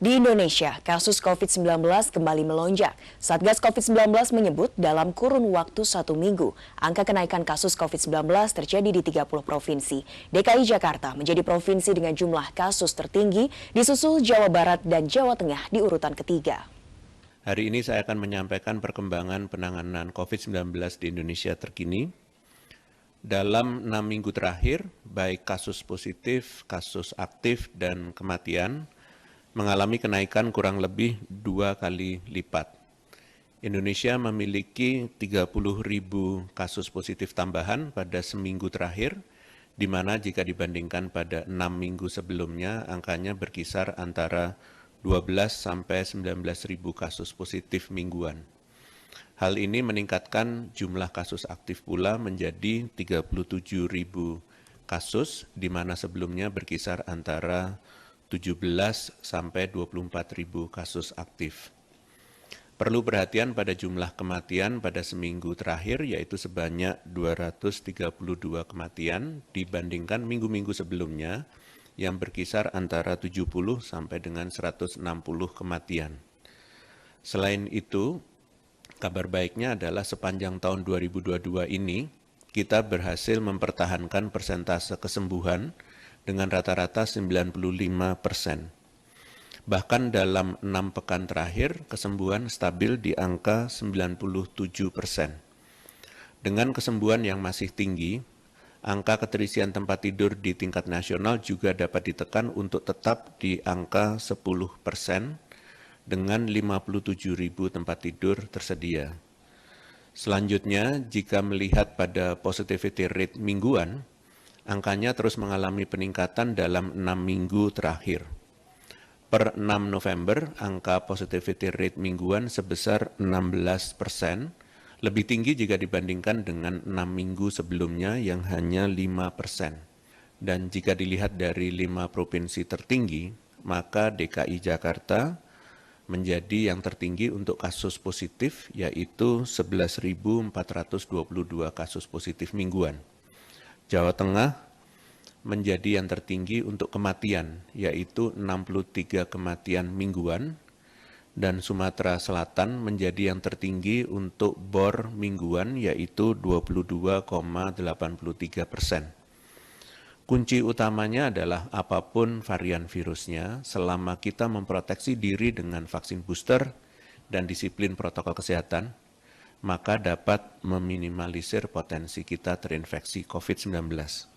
Di Indonesia, kasus COVID-19 kembali melonjak. Satgas COVID-19 menyebut dalam kurun waktu 1 minggu, angka kenaikan kasus COVID-19 terjadi di 30 provinsi. DKI Jakarta menjadi provinsi dengan jumlah kasus tertinggi, disusul Jawa Barat dan Jawa Tengah di urutan ketiga. Hari ini saya akan menyampaikan perkembangan penanganan COVID-19 di Indonesia terkini. Dalam 6 minggu terakhir, baik kasus positif, kasus aktif, dan kematian mengalami kenaikan kurang lebih 2 kali lipat. Indonesia memiliki 30.000 kasus positif tambahan pada seminggu terakhir, di mana jika dibandingkan pada 6 minggu sebelumnya, angkanya berkisar antara 12 sampai 19.000 kasus positif mingguan. Hal ini meningkatkan jumlah kasus aktif pula menjadi 37.000 kasus, di mana sebelumnya berkisar antara 17 sampai 24.000 kasus aktif. Perlu perhatian pada jumlah kematian pada seminggu terakhir, yaitu sebanyak 232 kematian dibandingkan minggu-minggu sebelumnya yang berkisar antara 70 sampai dengan 160 kematian. Selain itu, kabar baiknya adalah sepanjang tahun 2022 ini, kita berhasil mempertahankan persentase kesembuhan dengan rata-rata 95%. Bahkan dalam 6 pekan terakhir, kesembuhan stabil di angka 97%. Dengan kesembuhan yang masih tinggi, angka keterisian tempat tidur di tingkat nasional juga dapat ditekan untuk tetap di angka 10% dengan 57.000 tempat tidur tersedia. Selanjutnya, jika melihat pada positivity rate mingguan, angkanya terus mengalami peningkatan dalam 6 minggu terakhir. Per 6 November, angka positivity rate mingguan sebesar 16%, lebih tinggi jika dibandingkan dengan 6 minggu sebelumnya yang hanya 5%. Dan jika dilihat dari 5 provinsi tertinggi, maka DKI Jakarta menjadi yang tertinggi untuk kasus positif, yaitu 11.422 kasus positif mingguan. Jawa Tengah menjadi yang tertinggi untuk kematian, yaitu 63 kematian mingguan, dan Sumatera Selatan menjadi yang tertinggi untuk bor mingguan, yaitu 22,83%. Kunci utamanya adalah apapun varian virusnya, selama kita memproteksi diri dengan vaksin booster dan disiplin protokol kesehatan, maka dapat meminimalisir potensi kita terinfeksi COVID-19.